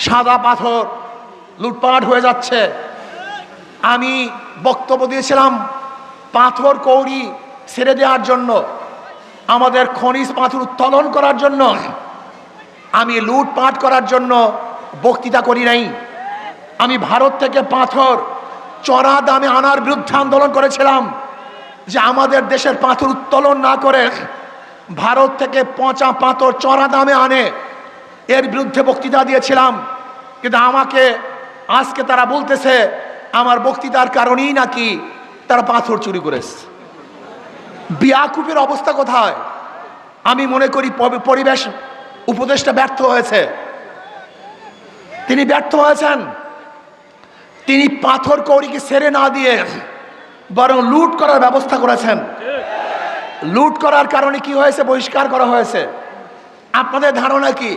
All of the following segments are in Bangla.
সাদা পাথর লুটপাট হয়ে যাচ্ছে। আমি বক্তব্য দিয়েছিলাম পাথর কৌড়ি ছেড়ে দেওয়ার জন্য, আমাদের খনিজ পাথর উত্তোলন করার জন্য। আমি লুটপাট করার জন্য বক্তৃতা করি নাই। আমি ভারত থেকে পাথর চড়া দামে আনার বিরুদ্ধে আন্দোলন করেছিলাম, যে আমাদের দেশের পাথর উত্তোলন না করে ভারত থেকে পচা পাথর চড়া দামে আনে, এর বিরুদ্ধে বক্তৃতা দিয়েছিলাম। কিন্তু আমাকে আজকে তারা বলতেছে আমার বক্তৃতার কারণেই নাকি তারা পাথর চুরি করেছে। বিয়াকুবের অবস্থা কোথায়? আমি মনে করি পরিবেশ উপদেষ্টা ব্যর্থ হয়েছে। তিনি ব্যর্থ হয়েছেন। তিনি পাথর কৌড়িকে ছেড়ে না দিয়ে বরং লুট করার ব্যবস্থা করেছেন। লুট করার কারণে কি হয়েছে? বহিষ্কার করা হয়েছে। আপনাদের ধারণা কি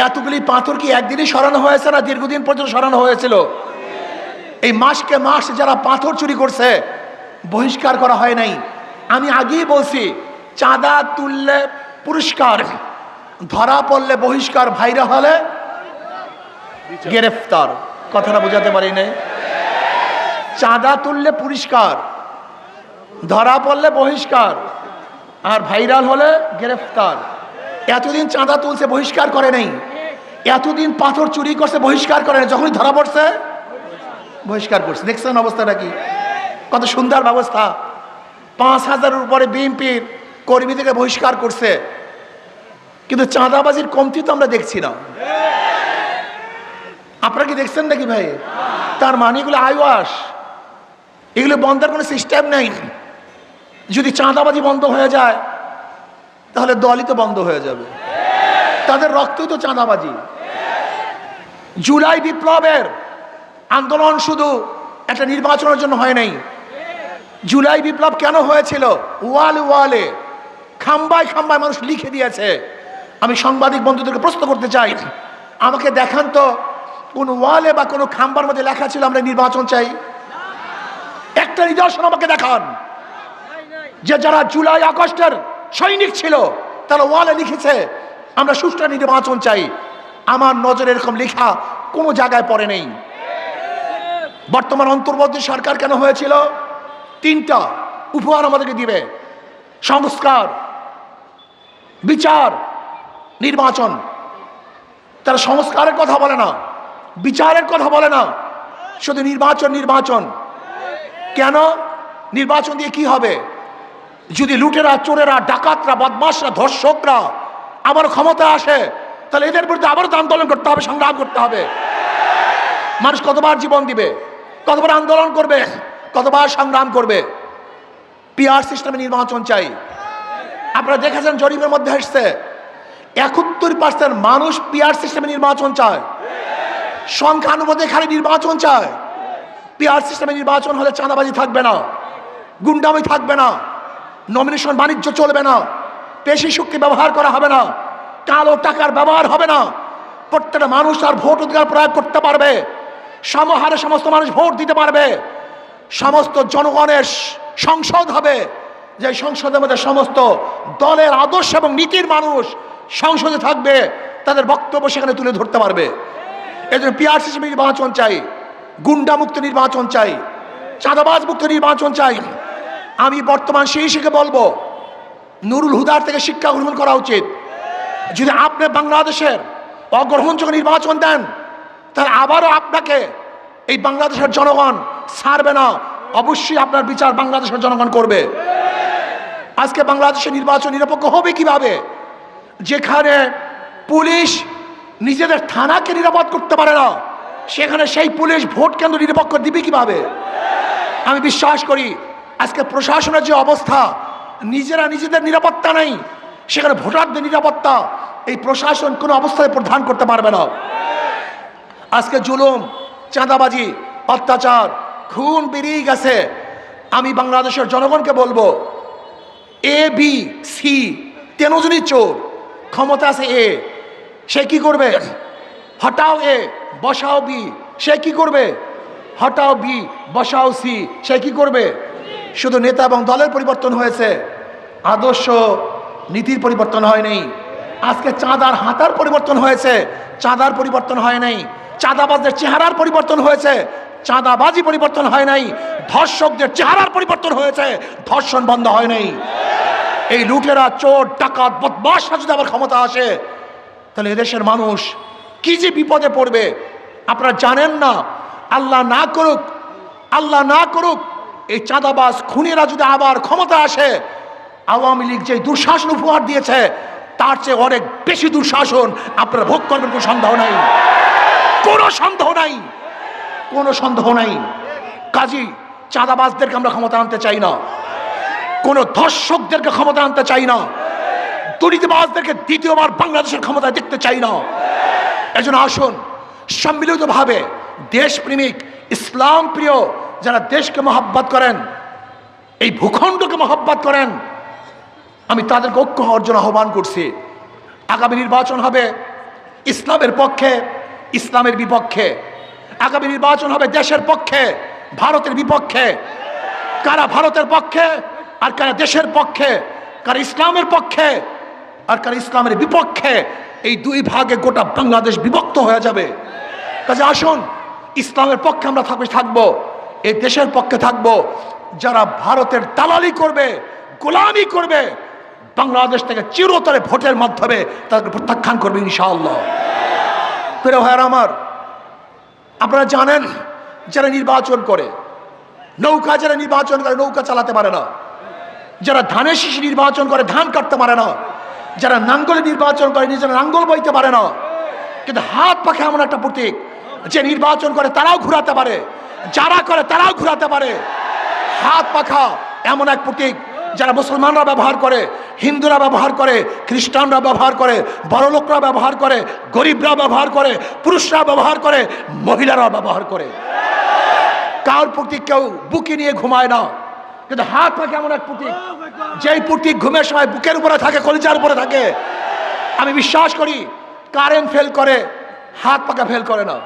এতগুলি পাথর কি একদিনই সরানো হয়েছে না দীর্ঘদিন পর্যন্ত সরানো হয়েছিল? এই মাসকে মাস যারা পাথর চুরি করছে বহিষ্কার করা হয় নাই। আমি আগেই বলছি, চাঁদা তুললে পুরস্কার, ধরা পড়লে বহিষ্কার, ভাইরা হলে গ্রেফতার। কথাটা বোঝাতে পারি নাই? চাঁদা তুললে পুরস্কার, ধরা পড়লে বহিষ্কার, আর ভাইরাল হলে গ্রেফতার। এতদিন চাঁদা তুলছে বহিষ্কার করে নাই, এতদিন পাথর চুরি করছে বহিষ্কার করে নাই, যখনই ধরা পড়ছে বহিষ্কার করছে। দেখছেন অবস্থাটা কি? কত সুন্দর ব্যবস্থা। ৫,০০০-এর উপরে বিএনপির কর্মী থেকে বহিষ্কার করছে, কিন্তু চাঁদাবাজির কমতি তো আমরা দেখছি না। আপনারা কি দেখছেন নাকি ভাই? তার মানে এগুলো আইওয়াস, এগুলো বন্ধের কোনো সিস্টেম নেই। যদি চাঁদাবাজি বন্ধ হয়ে যায় তাহলে দলই তো বন্ধ হয়ে যাবে, তাদের রক্তই তো চাঁদাবাজি। জুলাই বিপ্লবের আন্দোলন শুধু একটা নির্বাচনের জন্য হয় নাই। জুলাই বিপ্লব কেন হয়েছিল? ওয়ালে ওয়ালে, খাম্বায় খাম্বায় মানুষ লিখে দিয়েছে। আমি সাংবাদিক বন্ধুদেরকে প্রশ্ন করতে চাই, আমাকে দেখান তো কোন ওয়ালে বা কোনো খাম্বার মধ্যে লেখা ছিল আমরা নির্বাচন চাই? একটা নিদর্শন আমাকে দেখান যে যারা জুলাই আগস্টের সৈনিক ছিল তারা ওয়ালে লিখেছে আমরা সুষ্ঠু নির্বাচন চাই। আমার নজরে এরকম লেখা কোনো জায়গায় পড়ে নেই। বর্তমান অন্তর্বর্তী সরকার কেন হয়েছিল? 3টা উপহার আমাদেরকে দিবে: সংস্কার, বিচার, নির্বাচন। তারা সংস্কারের কথা বলে না, বিচারের কথা বলে না, শুধু নির্বাচন নির্বাচন। কেন? নির্বাচন দিয়ে কি হবে? যদি লুটেরা, চোরেরা, ডাকাতরা, বদমাশরা, ধর্ষকরা আবার ক্ষমতা আসে, তাহলে এদের বিরুদ্ধে আবারও আন্দোলন করতে হবে, সংগ্রাম করতে হবে। মানুষ কতবার জীবন দিবে, কতবার আন্দোলন করবে, কতবার সংগ্রাম করবে? পিআর সিস্টেমে নির্বাচন চাই। আপনারা দেখেছেন জরিপের মধ্যে এসছে 71% মানুষ পিআর সিস্টেমে নির্বাচন চায়। সংখ্যানুপাতে খালি নির্বাচন চায়। পিআর সিস্টেমে নির্বাচন হলে চাঁদাবাজি থাকবে না, গুন্ডামি থাকবে না, নমিনেশন বাণিজ্য চলবে না, পেশি শক্তি ব্যবহার করা হবে না, কালো টাকার ব্যবহার হবে না। প্রত্যেকটা মানুষ আর ভোট অধিকার প্রয়োগ করতে পারবে, সমহারে সমস্ত মানুষ ভোট দিতে পারবে। সমস্ত জনগণের সংসদ হবে, যে সংসদের মধ্যে সমস্ত দলের আদর্শ এবং নীতির মানুষ সংসদে থাকবে, তাদের বক্তব্য সেখানে তুলে ধরতে পারবে। এই জন্য পিআর সিস্টেমে নির্বাচন চাই, গুন্ডামুক্ত নির্বাচন চাই, চাঁদাবাজ মুক্ত নির্বাচন চাই। আমি বর্তমান শিশুকে বলবো নুরুল হুদার থেকে শিক্ষা গ্রহণ করা উচিত। যদি আপনি বাংলাদেশের অগ্রহণযোগ্য নির্বাচন দেন, তাহলে আবারও আপনাকে এই বাংলাদেশের জনগণ ছাড়বে না। অবশ্যই আপনার বিচার বাংলাদেশের জনগণ করবে। আজকে বাংলাদেশের নির্বাচন নিরপেক্ষ হবে কিভাবে? যেখানে পুলিশ নিজেদের থানাকে নিরাপদ করতে পারে না, সেখানে সেই পুলিশ ভোট কেন্দ্র নিরপেক্ষ দিবে কিভাবে? আমি বিশ্বাস করি আজকে প্রশাসনের যে অবস্থা, নিজেরা নিজেদের নিরাপত্তা নেই, সেখানে ভোটারদের নিরাপত্তা এই প্রশাসন কোনো অবস্থায় প্রদান করতে পারবে না। আজকে জুলুম, চাঁদাবাজি, অত্যাচার, খুন বেরিয়ে গেছে। আমি বাংলাদেশের জনগণকে বলবো, এ বি সি 13 জনই চোর, ক্ষমতা আছে এ, সে কি করবে? হটাও এ বসাও বি, সে কি করবে? হটাও বি বসাও সি, সে কি করবে? শুধু নেতা এবং দলের পরিবর্তন হয়েছে, আদর্শ নীতির পরিবর্তন হয়নি। আজকে চাঁদার হাতার পরিবর্তন হয়েছে, চাঁদার পরিবর্তন হয় নাই। চাঁদাবাজদের চেহারার পরিবর্তন হয়েছে, চাঁদাবাজি পরিবর্তন হয় নাই। ধর্ষকদের চেহারার পরিবর্তন হয়েছে, ধর্ষণ বন্ধ হয় নাই। এই লুটেরা, চোর, ডাকাত, বদমাশরা যদি আবার ক্ষমতা আসে, তাহলে এদেশের মানুষ কি যে বিপদে পড়বে আপনারা জানেন না। আল্লাহ না করুক, আল্লাহ না করুক, এই চাঁদাবাজ খুনিরা যদি আবার ক্ষমতা আসে, আওয়ামী লীগ যে দুঃশাসন উপহার দিয়েছে তার চেয়ে অনেক বেশি দুঃশাসন আপনারা ভোগ করবেন, কোনো সন্দেহ নাই, কোনো সন্দেহ নাই, কোনো সন্দেহ নাই। কাজী চাঁদাবাজদেরকে আমরা ক্ষমতা আনতে চাই না, কোনো ধর্ষকদেরকে ক্ষমতা আনতে চাই না, দুর্নীতিবাজদেরকে দ্বিতীয়বার বাংলাদেশের ক্ষমতায় দেখতে চাই না। এজন্য আসুন সম্মিলিতভাবে দেশপ্রেমিক, ইসলাম প্রিয় যারা দেশকে মহব্বত করেন, এই ভূখণ্ডকে মহব্বত করেন, আমি তাদেরকে ঐক্য হওয়ার জন্য আহ্বান করছি। আগামী নির্বাচন হবে ইসলামের পক্ষে, ইসলামের বিপক্ষে। আগামী নির্বাচন হবে দেশের পক্ষে, ভারতের বিপক্ষে। কারা ভারতের পক্ষে আর কারা দেশের পক্ষে, কারা ইসলামের পক্ষে আর কারা ইসলামের বিপক্ষে, এই দুই ভাগে গোটা বাংলাদেশ বিভক্ত হয়ে যাবে। কাজে আসুন ইসলামের পক্ষে আমরা থাকবো, এই দেশের পক্ষে থাকবো। যারা ভারতের দালালি করবে, গোলামি করবে, বাংলাদেশ থেকে চিরতরে ভোটের মাধ্যমে তাদেরকে প্রত্যাখ্যান করবে ইনশাআল্লাহ। প্রিয় ভাইয়েরা আমার, আপনারা জানেন যারা নির্বাচন করে, নৌকা যারা নির্বাচন করে নৌকা চালাতে পারে না, যারা ধানের শীষ নির্বাচন করে ধান কাটতে পারে না, যারা নাঙ্গলে নির্বাচন করে নিজেরা নাঙ্গল বইতে পারে না, কিন্তু হাত পাখা এমন একটা প্রতীক যে নির্বাচন করে তারাও ঘুরাতে পারে, যারা করে তারাও ঘুরাতে পারে। হাত পাখা এমন এক প্রতীক যারা মুসলমানরা ব্যবহার করে, হিন্দুরা ব্যবহার করে, খ্রিস্টানরা ব্যবহার করে, বড়লোকরা ব্যবহার করে, গরিবরা ব্যবহার করে, পুরুষরা ব্যবহার করে, মহিলারা ব্যবহার করে। কার প্রতীক কেউ বুকে নিয়ে ঘুমায় না, কিন্তু হাত পাখা এমন এক প্রতীক, যেই প্রতীক ঘুমের সময় বুকের উপরে থাকে, কলিজার উপরে থাকে। আমি বিশ্বাস করি কারেন্ট ফেল করে, হাত পাখা ফেল করে না।